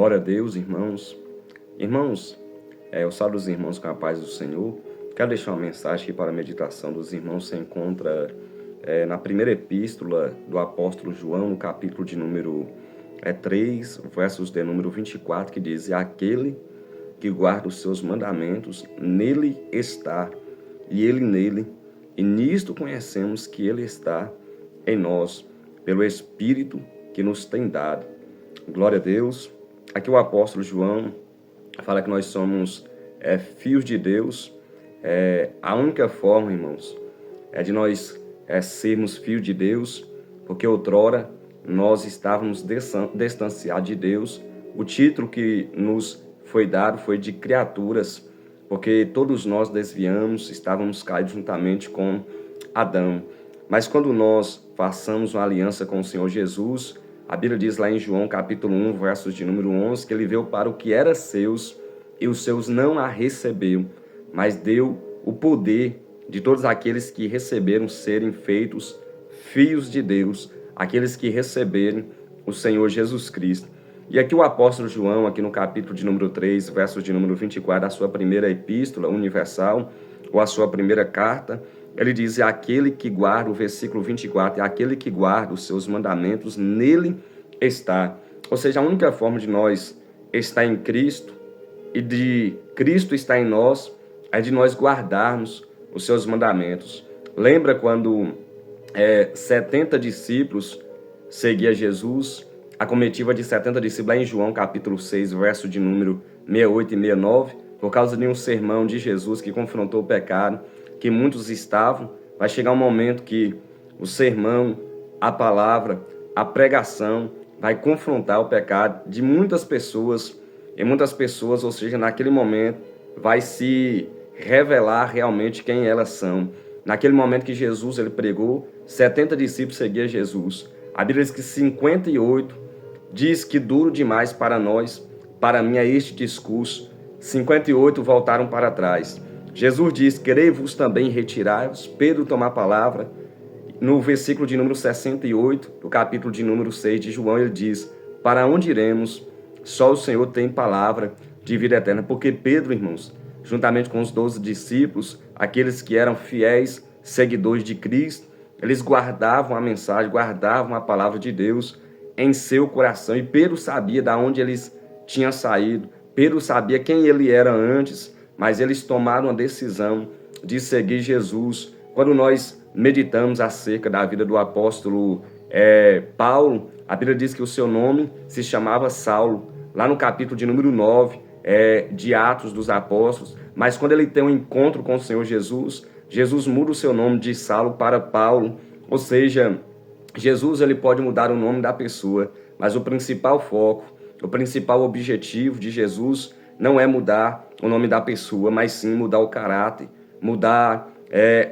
Glória a Deus, irmãos. Irmãos, eu saúdo os irmãos com a paz do Senhor. Quero deixar uma mensagem aqui para a meditação dos irmãos. Se encontra na primeira epístola do apóstolo João, no capítulo de número 3, versos de número 24, que diz: "E aquele que guarda os seus mandamentos, nele está, e ele nele, e nisto conhecemos que ele está em nós, pelo Espírito que nos tem dado." Glória a Deus. Aqui o apóstolo João fala que nós somos filhos de Deus. A única forma, irmãos, de nós sermos filhos de Deus, porque outrora nós estávamos distanciados de Deus. O título que nos foi dado foi de criaturas, porque todos nós desviamos, estávamos caídos juntamente com Adão. Mas quando nós façamos uma aliança com o Senhor Jesus, a Bíblia diz lá em João capítulo 1, versos de número 11, que ele veio para o que era seus, e os seus não a recebeu, mas deu o poder de todos aqueles que receberam serem feitos filhos de Deus, aqueles que receberem o Senhor Jesus Cristo. E aqui o apóstolo João, aqui no capítulo de número 3, versos de número 24, a sua primeira epístola universal, ou a sua primeira carta, ele diz: "É aquele que guarda", o versículo 24, "é aquele que guarda os seus mandamentos, nele está." Ou seja, a única forma de nós estar em Cristo e de Cristo estar em nós é de nós guardarmos os seus mandamentos. Lembra quando 70 discípulos seguiam Jesus, a comitiva de 70 discípulos, lá em João capítulo 6, verso de número 68 e 69, por causa de um sermão de Jesus que confrontou o pecado, que muitos estavam. Vai chegar um momento que o sermão, a palavra, a pregação vai confrontar o pecado de muitas pessoas, e muitas pessoas, ou seja, naquele momento vai se revelar realmente quem elas são. Naquele momento que Jesus ele pregou, 70 discípulos seguiam Jesus. A Bíblia diz que 58 diz que duro demais para nós, para mim é este discurso. 58 voltaram para trás. Jesus diz: "Querei-vos também retirai-vos." Pedro toma a palavra. No versículo de número 68, do capítulo de número 6 de João, ele diz: "Para onde iremos? Só o Senhor tem palavra de vida eterna." Porque Pedro, irmãos, juntamente com os 12 discípulos, aqueles que eram fiéis seguidores de Cristo, eles guardavam a mensagem, guardavam a palavra de Deus em seu coração. E Pedro sabia de onde eles tinham saído. Pedro sabia quem ele era antes, mas eles tomaram a decisão de seguir Jesus. Quando nós meditamos acerca da vida do apóstolo Paulo, a Bíblia diz que o seu nome se chamava Saulo, lá no capítulo de número 9 de Atos dos Apóstolos. Mas quando ele tem um encontro com o Senhor Jesus, Jesus muda o seu nome de Saulo para Paulo. Ou seja, Jesus ele pode mudar o nome da pessoa, mas o principal foco, o principal objetivo de Jesus não é mudar o nome da pessoa, mas sim mudar o caráter, mudar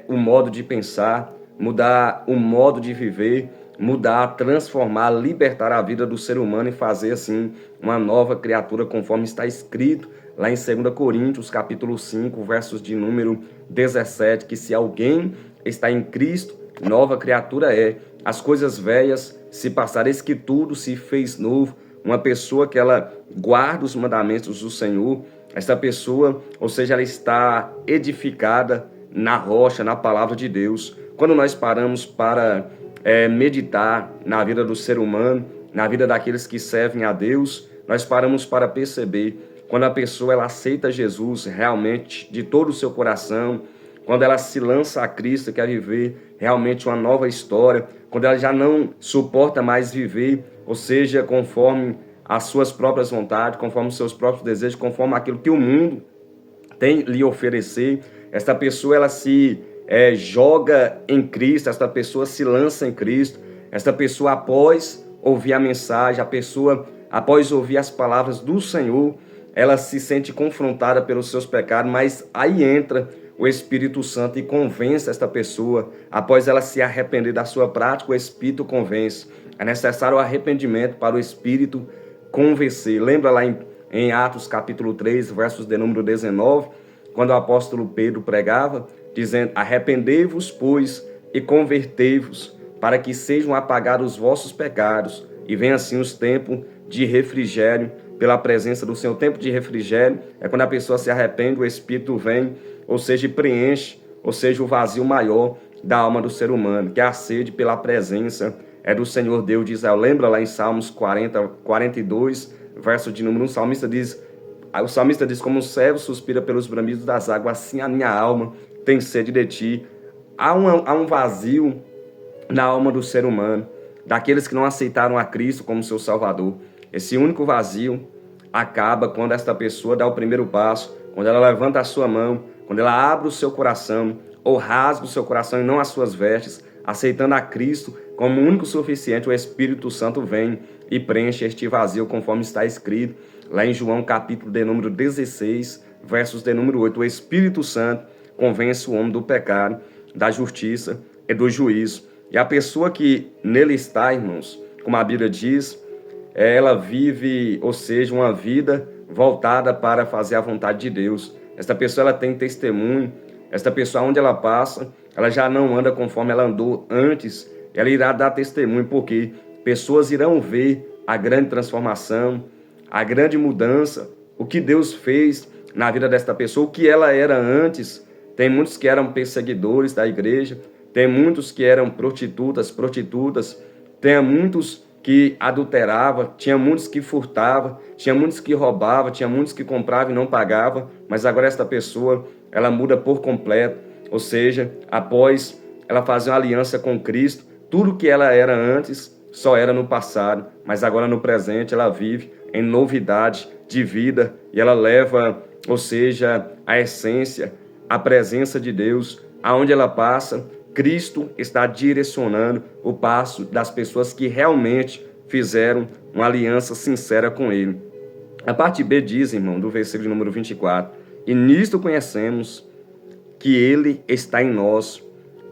o modo de pensar, mudar o modo de viver, mudar, transformar, libertar a vida do ser humano e fazer assim uma nova criatura, conforme está escrito lá em 2 Coríntios, capítulo 5, versos de número 17, que se alguém está em Cristo, nova criatura é. As coisas velhas se passaram, eis que tudo se fez novo. Uma pessoa que ela guarda os mandamentos do Senhor, essa pessoa, ou seja, ela está edificada na rocha, na palavra de Deus. Quando nós paramos para meditar na vida do ser humano, na vida daqueles que servem a Deus, nós paramos para perceber quando a pessoa ela aceita Jesus realmente de todo o seu coração, quando ela se lança a Cristo, quer viver realmente uma nova história, quando ela já não suporta mais viver, ou seja, conforme as suas próprias vontades, conforme os seus próprios desejos, conforme aquilo que o mundo tem lhe oferecer. Esta pessoa ela se joga em Cristo, esta pessoa se lança em Cristo, esta pessoa após ouvir a mensagem, a pessoa após ouvir as palavras do Senhor, ela se sente confrontada pelos seus pecados, mas aí entra o Espírito Santo e convence esta pessoa. Após ela se arrepender da sua prática, o Espírito convence. É necessário o arrependimento para o Espírito convencer. Lembra lá em Atos capítulo 3, versos de número 19, quando o apóstolo Pedro pregava, dizendo: "Arrependei-vos, pois, e convertei-vos, para que sejam apagados os vossos pecados, e venham assim os tempos de refrigério pela presença do Senhor. O tempo de refrigério é quando a pessoa se arrepende, o Espírito vem, ou seja, preenche, ou seja, o vazio maior da alma do ser humano, que é a sede pela presença do Senhor Deus de Israel. Lembra lá em Salmos 42, verso de número 1, o salmista diz, como um servo suspira pelos bramidos das águas, assim a minha alma tem sede de ti. Há um vazio na alma do ser humano, daqueles que não aceitaram a Cristo como seu Salvador. Esse único vazio acaba quando esta pessoa dá o primeiro passo, quando ela levanta a sua mão, quando ela abre o seu coração, ou rasga o seu coração e não as suas vestes, aceitando a Cristo como o único suficiente. O Espírito Santo vem e preenche este vazio, conforme está escrito lá em João capítulo de número 16, versos de número 8. O Espírito Santo convence o homem do pecado, da justiça e do juízo. E a pessoa que nele está, irmãos, como a Bíblia diz, ela vive, ou seja, uma vida voltada para fazer a vontade de Deus. Esta pessoa ela tem testemunho, esta pessoa onde ela passa, ela já não anda conforme ela andou antes, ela irá dar testemunho, porque pessoas irão ver a grande transformação, a grande mudança, o que Deus fez na vida desta pessoa, o que ela era antes. Tem muitos que eram perseguidores da igreja, tem muitos que eram prostitutas, tem muitos que adulteravam, tinha muitos que furtavam, tinha muitos que roubavam, tinha muitos que compravam e não pagavam, mas agora esta pessoa, ela muda por completo, ou seja, após ela fazer uma aliança com Cristo, tudo que ela era antes só era no passado, mas agora no presente ela vive em novidade de vida e ela leva, ou seja, a essência, a presença de Deus, aonde ela passa. Cristo está direcionando o passo das pessoas que realmente fizeram uma aliança sincera com Ele. A parte B diz, irmão, do versículo número 24, e nisto conhecemos que Ele está em nós,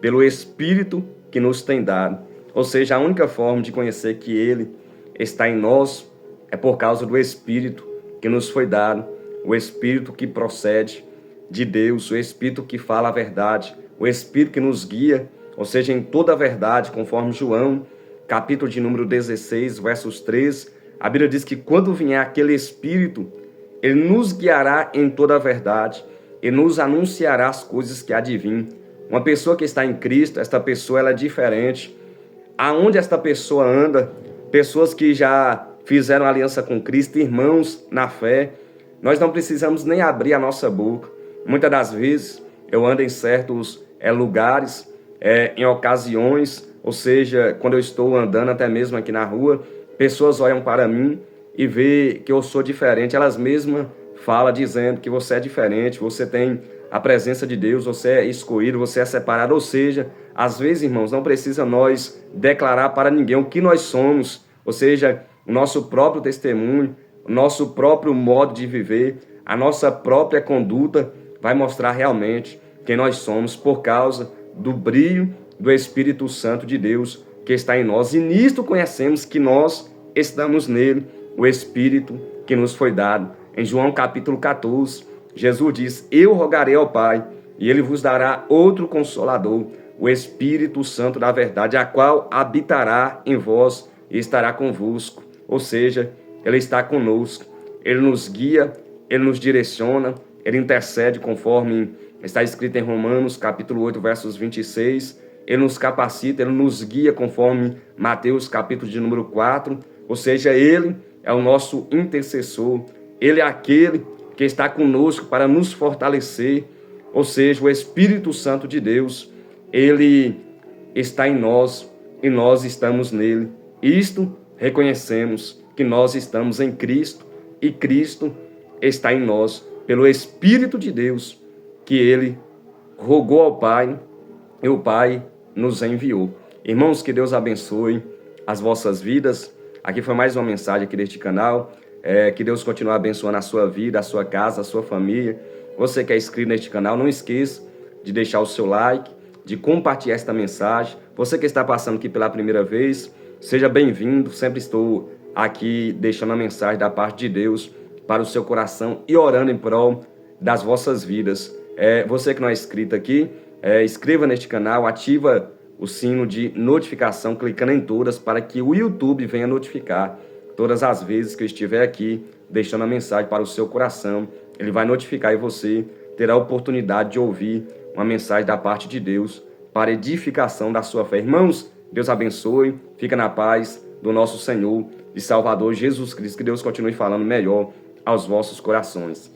pelo Espírito que nos tem dado. Ou seja, a única forma de conhecer que Ele está em nós é por causa do Espírito que nos foi dado, o Espírito que procede de Deus, o Espírito que fala a verdade, o Espírito que nos guia, ou seja, em toda a verdade, conforme João, capítulo de número 16, versos 3, a Bíblia diz que quando vier aquele Espírito, Ele nos guiará em toda a verdade e nos anunciará as coisas que há de vir. Uma pessoa que está em Cristo, esta pessoa ela é diferente. Aonde esta pessoa anda, pessoas que já fizeram aliança com Cristo, irmãos na fé, nós não precisamos nem abrir a nossa boca. Muitas das vezes eu ando em certos lugares, em ocasiões, ou seja, quando eu estou andando até mesmo aqui na rua, pessoas olham para mim e vê que eu sou diferente, elas mesmas falam dizendo que você é diferente, você tem a presença de Deus, você é escolhido, você é separado, ou seja, às vezes, irmãos, não precisa nós declarar para ninguém o que nós somos, ou seja, o nosso próprio testemunho, o nosso próprio modo de viver, a nossa própria conduta vai mostrar realmente quem nós somos por causa do brilho do Espírito Santo de Deus que está em nós. E nisto conhecemos que nós estamos nele, o Espírito que nos foi dado. Em João capítulo 14, Jesus diz, eu rogarei ao Pai e Ele vos dará outro Consolador, o Espírito Santo da verdade, a qual habitará em vós e estará convosco. Ou seja, Ele está conosco, Ele nos guia, Ele nos direciona, Ele intercede conforme está escrito em Romanos capítulo 8, versos 26, Ele nos capacita, Ele nos guia conforme Mateus capítulo de número 4, ou seja, Ele é o nosso intercessor, Ele é aquele que está conosco para nos fortalecer, ou seja, o Espírito Santo de Deus, Ele está em nós e nós estamos nele. Isto reconhecemos que nós estamos em Cristo e Cristo está em nós pelo Espírito de Deus que Ele rogou ao Pai e o Pai nos enviou. Irmãos, que Deus abençoe as vossas vidas. Aqui foi mais uma mensagem aqui deste canal. Que Deus continue abençoando a sua vida, a sua casa, a sua família. Você que é inscrito neste canal, não esqueça de deixar o seu like, de compartilhar esta mensagem. Você que está passando aqui pela primeira vez, seja bem-vindo. Sempre estou aqui deixando a mensagem da parte de Deus para o seu coração e orando em prol das vossas vidas. Você que não é inscrito aqui, inscreva neste canal, ativa o sino de notificação, clicando em todas para que o YouTube venha notificar todas as vezes que eu estiver aqui deixando a mensagem para o seu coração. Ele vai notificar e você terá a oportunidade de ouvir uma mensagem da parte de Deus para edificação da sua fé. Irmãos, Deus abençoe, fica na paz do nosso Senhor e Salvador Jesus Cristo. Que Deus continue falando melhor aos vossos corações.